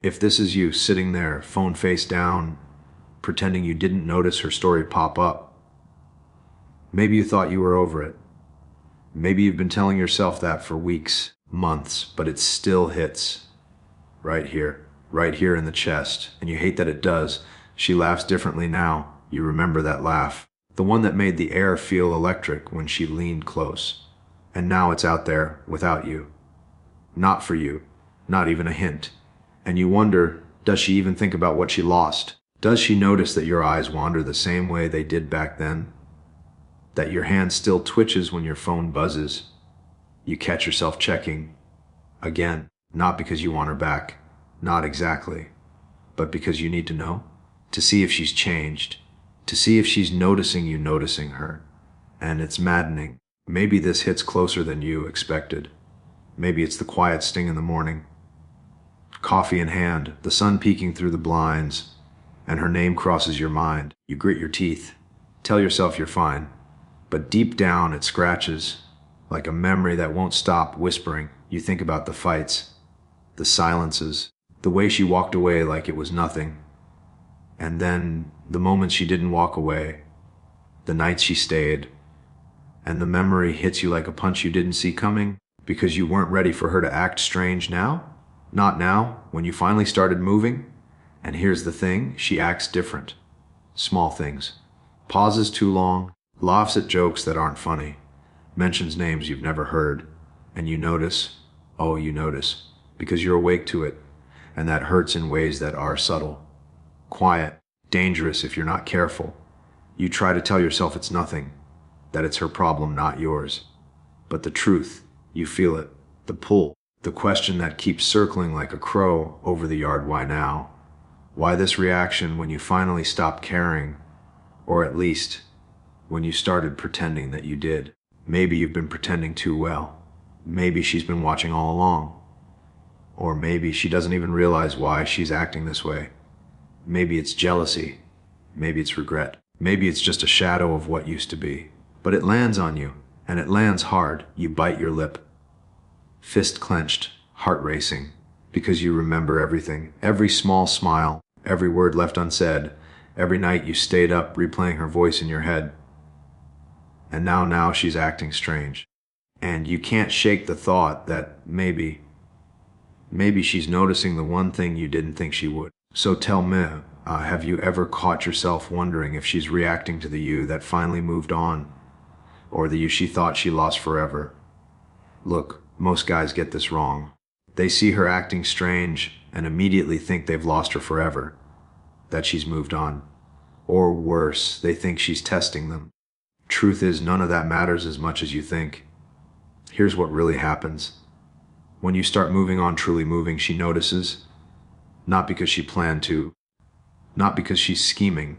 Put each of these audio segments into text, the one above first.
If this is you sitting there, phone face down, pretending you didn't notice her story pop up, maybe you thought you were over it. Maybe you've been telling yourself that for weeks, months, but it still hits right here in the chest, and you hate that it does. She laughs differently now. You remember that laugh. The one that made the air feel electric when she leaned close. And now it's out there without you. Not for you. Not even a hint. And you wonder, does she even think about what she lost? Does she notice that your eyes wander the same way they did back then? That your hand still twitches when your phone buzzes? You catch yourself checking again, not because you want her back. Not exactly. But because you need to know? To see if she's changed. To see if she's noticing you noticing her. And it's maddening. Maybe this hits closer than you expected. Maybe it's the quiet sting in the morning. Coffee in hand, the sun peeking through the blinds, and her name crosses your mind. You grit your teeth. Tell yourself you're fine. But deep down it scratches, like a memory that won't stop whispering. You think about the fights, the silences, the way she walked away like it was nothing. And then the moments she didn't walk away, the nights she stayed, and the memory hits you like a punch you didn't see coming because you weren't ready for her to act strange now. Not now, when you finally started moving. And here's the thing, she acts different. Small things. Pauses too long, laughs at jokes that aren't funny, mentions names you've never heard, and you notice, oh, you notice, because you're awake to it, and that hurts in ways that are subtle. Quiet, dangerous if you're not careful. You try to tell yourself it's nothing, that it's her problem, not yours. But the truth, you feel it, the pull, the question that keeps circling like a crow over the yard, why now? Why this reaction when you finally stopped caring? Or at least, when you started pretending that you did. Maybe you've been pretending too well. Maybe she's been watching all along. Or maybe she doesn't even realize why she's acting this way. Maybe it's jealousy. Maybe it's regret. Maybe it's just a shadow of what used to be. But it lands on you, and it lands hard. You bite your lip. Fist clenched, heart racing, because you remember everything. Every small smile, every word left unsaid, every night you stayed up replaying her voice in your head. And now she's acting strange. And you can't shake the thought that maybe she's noticing the one thing you didn't think she would. So tell me, have you ever caught yourself wondering if she's reacting to the you that finally moved on? Or the you she thought she lost forever? Look, most guys get this wrong. They see her acting strange and immediately think they've lost her forever, that she's moved on. Or worse, they think she's testing them. Truth is, none of that matters as much as you think. Here's what really happens. When you start moving on, truly moving, she notices. Not because she planned to. Not because she's scheming.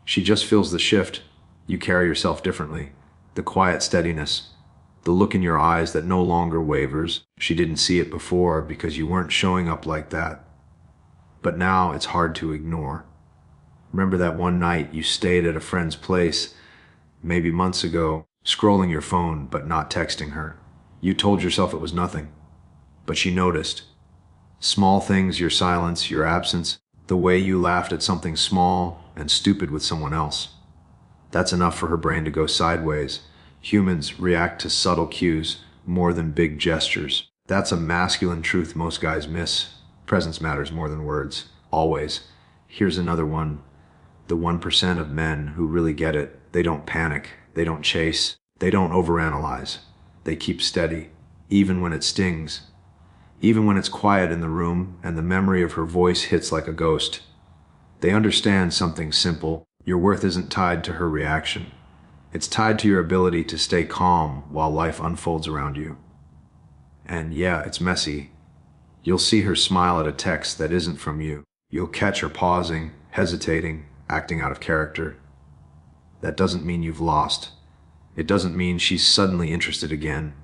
She just feels the shift. You carry yourself differently. The quiet steadiness. The look in your eyes that no longer wavers. She didn't see it before because you weren't showing up like that. But now it's hard to ignore. Remember that one night you stayed at a friend's place, maybe months ago, scrolling your phone but not texting her. You told yourself it was nothing. But she noticed. Small things, your silence, your absence, the way you laughed at something small and stupid with someone else. That's enough for her brain to go sideways. Humans react to subtle cues more than big gestures. That's a masculine truth most guys miss. Presence matters more than words. Always. Here's another one. The 1% of men who really get it, they don't panic, they don't chase, they don't overanalyze. They keep steady, even when it stings. Even when it's quiet in the room and the memory of her voice hits like a ghost. They understand something simple. Your worth isn't tied to her reaction. It's tied to your ability to stay calm while life unfolds around you. And yeah, it's messy. You'll see her smile at a text that isn't from you. You'll catch her pausing, hesitating, acting out of character. That doesn't mean you've lost. It doesn't mean she's suddenly interested again.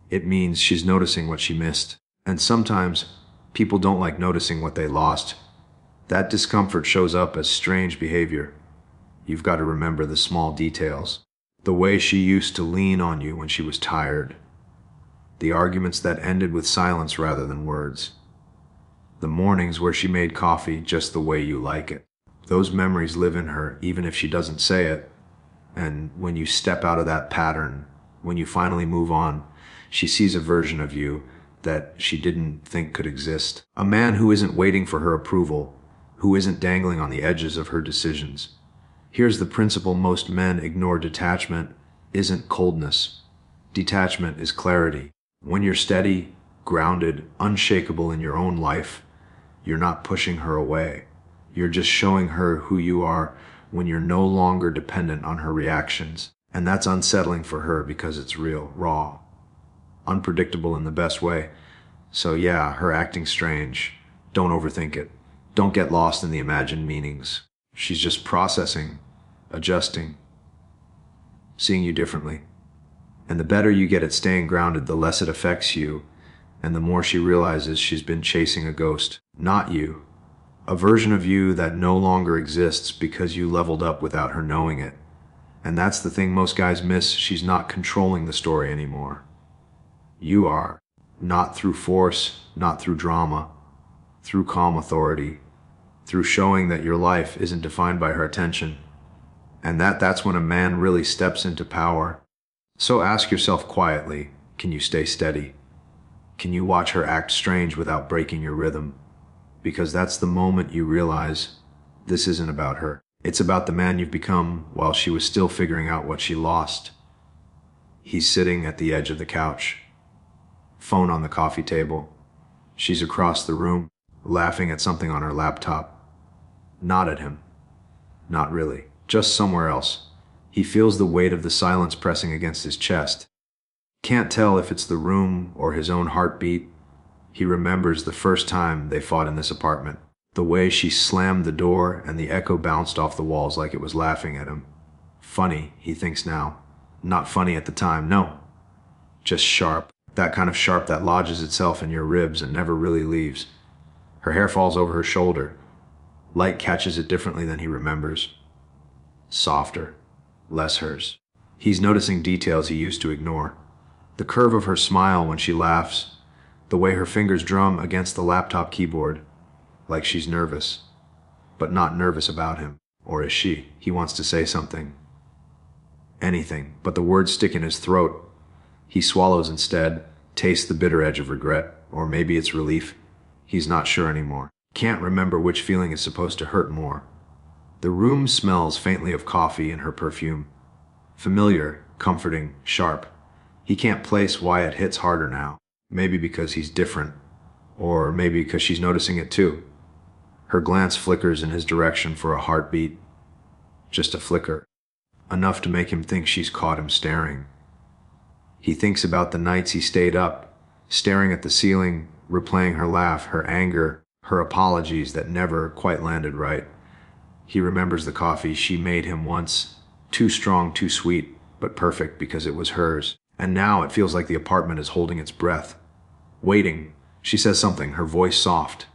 It means she's noticing what she missed. And sometimes, people don't like noticing what they lost. That discomfort shows up as strange behavior. You've got to remember the small details. The way she used to lean on you when she was tired. The arguments that ended with silence rather than words. The mornings where she made coffee just the way you like it. Those memories live in her even if she doesn't say it. And when you step out of that pattern, when you finally move on, she sees a version of you that she didn't think could exist. A man who isn't waiting for her approval, who isn't dangling on the edges of her decisions. Here's the principle most men ignore: detachment isn't coldness. Detachment is clarity. When you're steady, grounded, unshakable in your own life, you're not pushing her away. You're just showing her who you are when you're no longer dependent on her reactions. And that's unsettling for her because it's real, raw, unpredictable in the best way. So yeah, her acting strange. Don't overthink it. Don't get lost in the imagined meanings. She's just processing, adjusting, seeing you differently. And the better you get at staying grounded, the less it affects you, and the more she realizes she's been chasing a ghost, not you. A version of you that no longer exists because you leveled up without her knowing it. And that's the thing most guys miss: she's not controlling the story anymore. You are. Not through force, not through drama, through calm authority, through showing that your life isn't defined by her attention. And that's when a man really steps into power. So ask yourself quietly, can you stay steady? Can you watch her act strange without breaking your rhythm? Because that's the moment you realize this isn't about her. It's about the man you've become while she was still figuring out what she lost. He's sitting at the edge of the couch, phone on the coffee table. She's across the room, laughing at something on her laptop. Not at him. Not really. Just somewhere else. He feels the weight of the silence pressing against his chest. Can't tell if it's the room or his own heartbeat. He remembers the first time they fought in this apartment. The way she slammed the door and the echo bounced off the walls like it was laughing at him. Funny, he thinks now. Not funny at the time, no. Just sharp. That kind of sharp that lodges itself in your ribs and never really leaves. Her hair falls over her shoulder. Light catches it differently than he remembers. Softer. Less hers. He's noticing details he used to ignore. The curve of her smile when she laughs. The way her fingers drum against the laptop keyboard. Like she's nervous. But not nervous about him. Or is she? He wants to say something. Anything, but the words stick in his throat. He swallows instead, tastes the bitter edge of regret. Or maybe it's relief. He's not sure anymore. Can't remember which feeling is supposed to hurt more. The room smells faintly of coffee and her perfume. Familiar, comforting, sharp. He can't place why it hits harder now. Maybe because he's different. Or maybe because she's noticing it too. Her glance flickers in his direction for a heartbeat. Just a flicker. Enough to make him think she's caught him staring. He thinks about the nights he stayed up, staring at the ceiling, replaying her laugh, her anger, her apologies that never quite landed right. He remembers the coffee she made him once. Too strong, too sweet, but perfect because it was hers. And now it feels like the apartment is holding its breath. Waiting. She says something, her voice soft.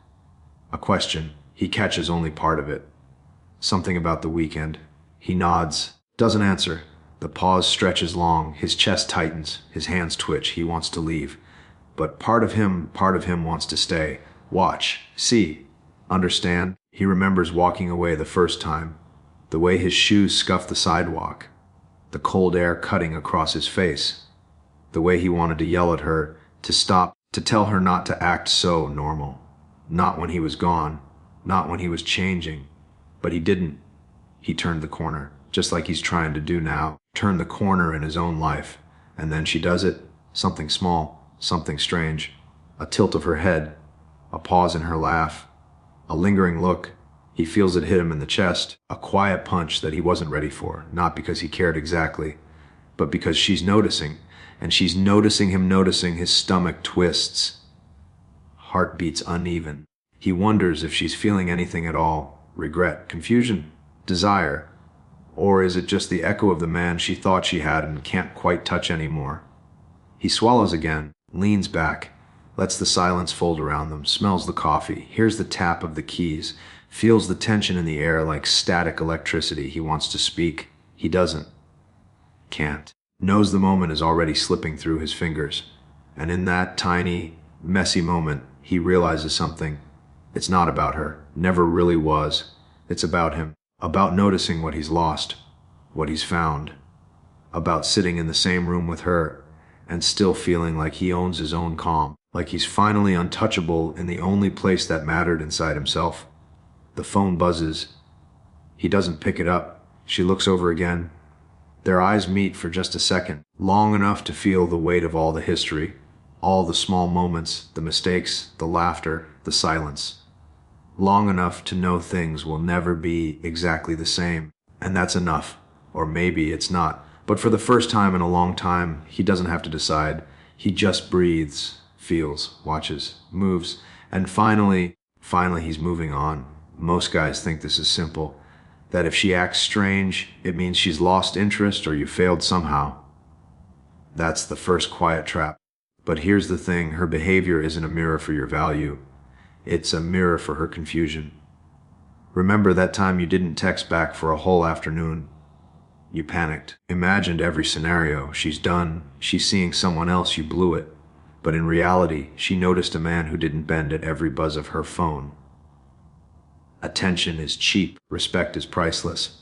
A question. He catches only part of it. Something about the weekend. He nods. Doesn't answer. The pause stretches long. His chest tightens. His hands twitch. He wants to leave. But part of him wants to stay. Watch. See. Understand. He remembers walking away the first time. The way his shoes scuffed the sidewalk. The cold air cutting across his face. The way he wanted to yell at her, to stop, to tell her not to act so normal. Not when he was gone. Not when he was changing. But he didn't. He turned the corner, just like he's trying to do now. Turn the corner in his own life. And then she does it. Something small. Something strange. A tilt of her head. A pause in her laugh. A lingering look. He feels it hit him in the chest. A quiet punch that he wasn't ready for. Not because he cared exactly, but because she's noticing. And she's noticing him noticing. His stomach twists. Heart beats uneven. He wonders if she's feeling anything at all. Regret, confusion, desire. Or is it just the echo of the man she thought she had and can't quite touch anymore? He swallows again, leans back, lets the silence fold around them, smells the coffee, hears the tap of the keys, feels the tension in the air like static electricity. He wants to speak. He doesn't. Can't. Knows the moment is already slipping through his fingers. And in that tiny, messy moment, he realizes something. It's not about her. Never really was. It's about him. About noticing what he's lost, what he's found. About sitting in the same room with her and still feeling like he owns his own calm, like he's finally untouchable in the only place that mattered inside himself. The phone buzzes. He doesn't pick it up. She looks over again. Their eyes meet for just a second, long enough to feel the weight of all the history, all the small moments, the mistakes, the laughter, the silence. Long enough to know things will never be exactly the same. And that's enough. Or maybe it's not. But for the first time in a long time, he doesn't have to decide. He just breathes, feels, watches, moves, and finally he's moving on. Most guys think this is simple, that if she acts strange, it means she's lost interest or you failed somehow. That's the first quiet trap. But here's the thing, her behavior isn't a mirror for your value. It's a mirror for her confusion. Remember that time you didn't text back for a whole afternoon? You panicked, imagined every scenario. She's done, she's seeing someone else, you blew it. But in reality, she noticed a man who didn't bend at every buzz of her phone. Attention is cheap, respect is priceless.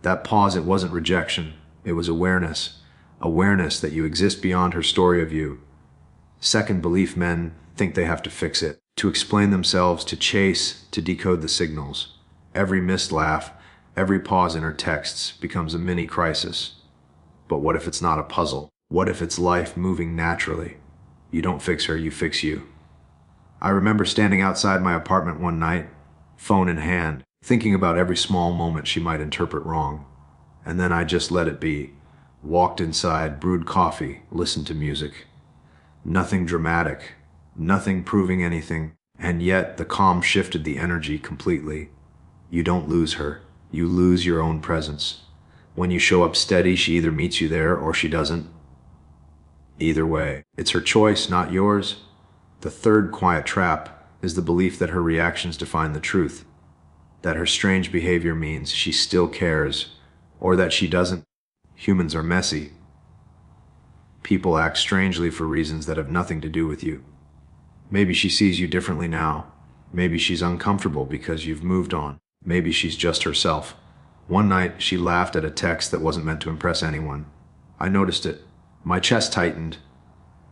That pause, it wasn't rejection, it was awareness. Awareness that you exist beyond her story of you. Second belief men think they have to fix it, to explain themselves, to chase, to decode the signals. Every missed laugh, every pause in her texts becomes a mini crisis. But what if it's not a puzzle? What if it's life moving naturally? You don't fix her, you fix you. I remember standing outside my apartment one night, phone in hand, thinking about every small moment she might interpret wrong. And then I just let it be. Walked inside, brewed coffee, listened to music. Nothing dramatic, nothing proving anything, and yet the calm shifted the energy completely. You don't lose her, you lose your own presence. When you show up steady, she either meets you there or she doesn't. Either way, it's her choice, not yours. The third quiet trap is the belief that her reactions define the truth, that her strange behavior means she still cares, or that she doesn't. Humans are messy. People act strangely for reasons that have nothing to do with you. Maybe she sees you differently now. Maybe she's uncomfortable because you've moved on. Maybe she's just herself. One night, she laughed at a text that wasn't meant to impress anyone. I noticed it. My chest tightened.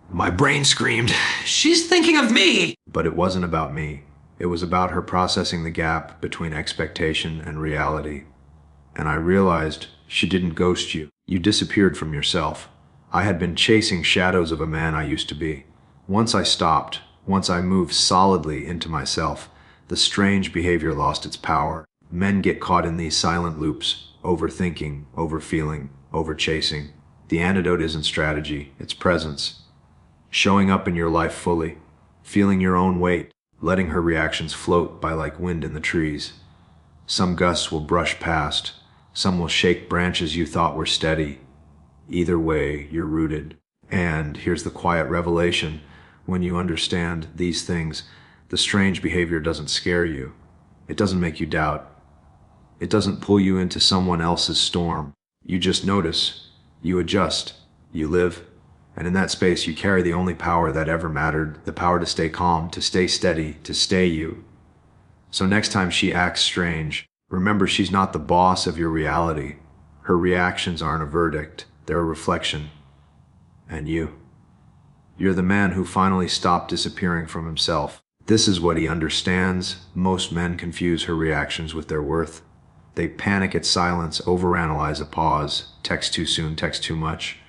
My brain screamed, "She's thinking of me!" But it wasn't about me. It was about her processing the gap between expectation and reality. And I realized she didn't ghost you. You disappeared from yourself. I had been chasing shadows of a man I used to be. Once I stopped, once I moved solidly into myself, the strange behavior lost its power. Men get caught in these silent loops, overthinking, overfeeling, overchasing. The antidote isn't strategy, it's presence. Showing up in your life fully, feeling your own weight, letting her reactions float by like wind in the trees. Some gusts will brush past, some will shake branches you thought were steady. Either way, you're rooted. And here's the quiet revelation. When you understand these things, the strange behavior doesn't scare you. It doesn't make you doubt. It doesn't pull you into someone else's storm. You just notice, you adjust, you live. And in that space, you carry the only power that ever mattered, the power to stay calm, to stay steady, to stay you. So next time she acts strange, remember she's not the boss of your reality. Her reactions aren't a verdict, they're a reflection. And you're the man who finally stopped disappearing from himself. This is what he understands. Most men confuse her reactions with their worth. They panic at silence, overanalyze a pause, text too soon, text too much.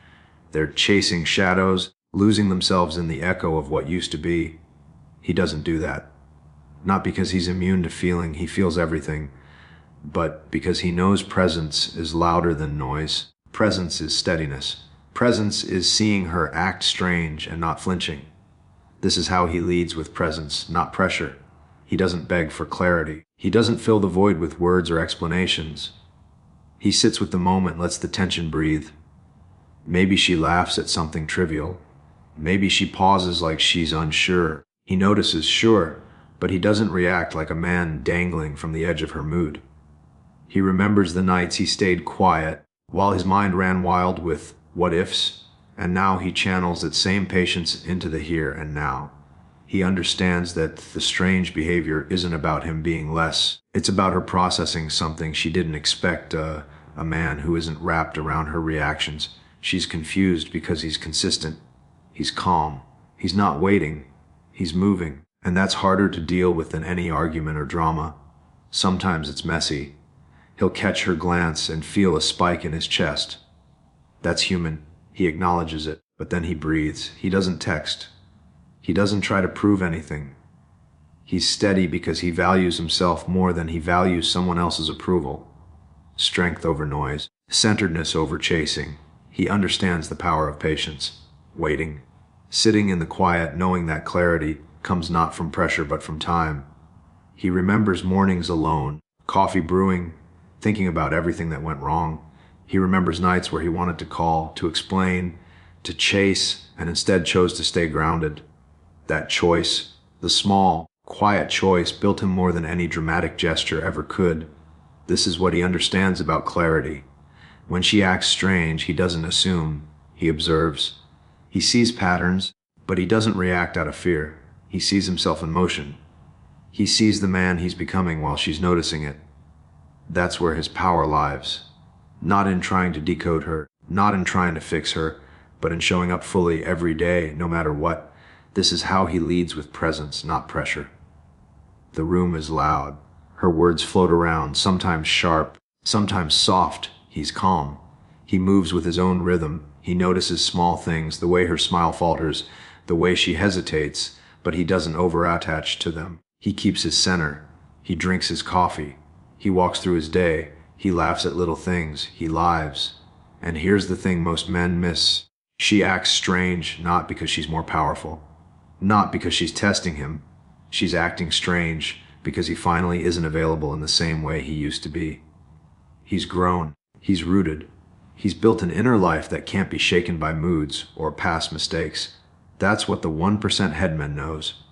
They're chasing shadows, losing themselves in the echo of what used to be. He doesn't do that. Not because he's immune to feeling, he feels everything, but because he knows presence is louder than noise. Presence is steadiness. Presence is seeing her act strange and not flinching. This is how he leads, with presence, not pressure. He doesn't beg for clarity. He doesn't fill the void with words or explanations. He sits with the moment, lets the tension breathe. Maybe she laughs at something trivial. Maybe she pauses like she's unsure. He notices, sure, but he doesn't react like a man dangling from the edge of her mood. He remembers the nights he stayed quiet while his mind ran wild with what ifs, and now he channels that same patience into the here and now. He understands that the strange behavior isn't about him being less. It's about her processing something she didn't expect, a man who isn't wrapped around her reactions. She's confused because he's consistent. He's calm. He's not waiting. He's moving. And that's harder to deal with than any argument or drama. Sometimes it's messy. He'll catch her glance and feel a spike in his chest. That's human. He acknowledges it, but then he breathes. He doesn't text. He doesn't try to prove anything. He's steady because he values himself more than he values someone else's approval. Strength over noise, centeredness over chasing. He understands the power of patience, waiting, sitting in the quiet, knowing that clarity comes not from pressure but from time. He remembers mornings alone, coffee brewing, thinking about everything that went wrong. He remembers nights where he wanted to call, to explain, to chase, and instead chose to stay grounded. That choice, the small, quiet choice, built him more than any dramatic gesture ever could. This is what he understands about clarity. When she acts strange, he doesn't assume. He observes. He sees patterns, but he doesn't react out of fear. He sees himself in motion. He sees the man he's becoming while she's noticing it. That's where his power lies. Not in trying to decode her, not in trying to fix her, but in showing up fully every day, no matter what. This is how he leads with presence, not pressure. The room is loud. Her words float around, sometimes sharp, sometimes soft. He's calm. He moves with his own rhythm. He notices small things, the way her smile falters, the way she hesitates, but he doesn't over-attach to them. He keeps his center. He drinks his coffee. He walks through his day. He laughs at little things. He lives. And here's the thing most men miss. She acts strange, not because she's more powerful. Not because she's testing him. She's acting strange because he finally isn't available in the same way he used to be. He's grown. He's rooted. He's built an inner life that can't be shaken by moods or past mistakes. That's what the 1% headman knows.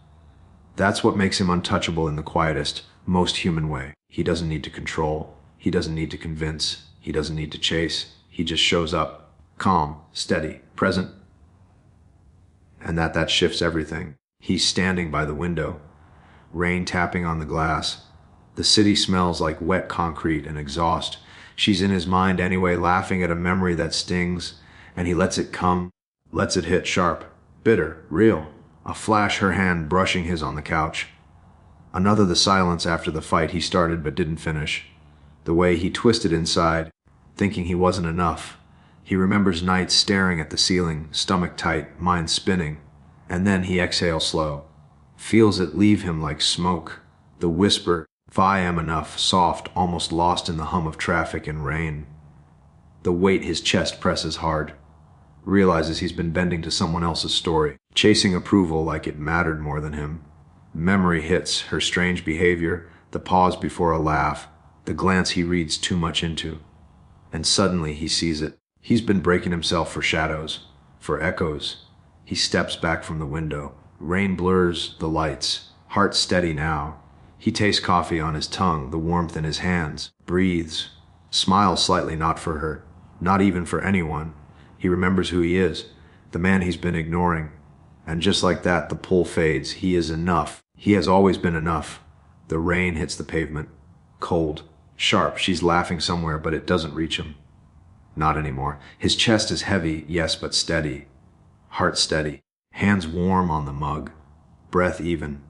That's what makes him untouchable in the quietest, most human way. He doesn't need to control. He doesn't need to convince. He doesn't need to chase. He just shows up, calm, steady, present. And that shifts everything. He's standing by the window, rain tapping on the glass. The city smells like wet concrete and exhaust. She's in his mind anyway, laughing at a memory that stings, and he lets it come, lets it hit sharp, bitter, real. A flash, her hand brushing his on the couch. Another, the silence after the fight he started but didn't finish. The way he twisted inside, thinking he wasn't enough. He remembers nights staring at the ceiling, stomach tight, mind spinning. And then he exhales slow. Feels it leave him like smoke. The whisper, if I am enough, soft, almost lost in the hum of traffic and rain. The weight his chest presses hard. Realizes he's been bending to someone else's story, chasing approval like it mattered more than him. Memory hits, her strange behavior, the pause before a laugh, the glance he reads too much into. And suddenly he sees it. He's been breaking himself for shadows, for echoes. He steps back from the window. Rain blurs the lights. Heart steady now. He tastes coffee on his tongue, the warmth in his hands. Breathes. Smiles slightly, not for her. Not even for anyone. He remembers who he is. The man he's been ignoring. And just like that, the pull fades. He is enough. He has always been enough. The rain hits the pavement. Cold. Sharp. She's laughing somewhere, but it doesn't reach him. Not anymore. His chest is heavy, yes, but steady. Heart steady. Hands warm on the mug. Breath even.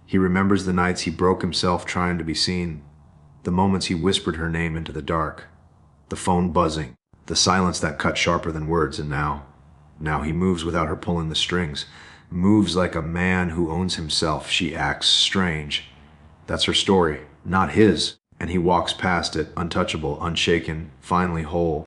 He remembers the nights he broke himself trying to be seen. The moments he whispered her name into the dark. The phone buzzing. The silence that cut sharper than words, and now he moves without her pulling the strings. Moves like a man who owns himself. She acts strange. That's her story, not his. And he walks past it, untouchable, unshaken, finally whole.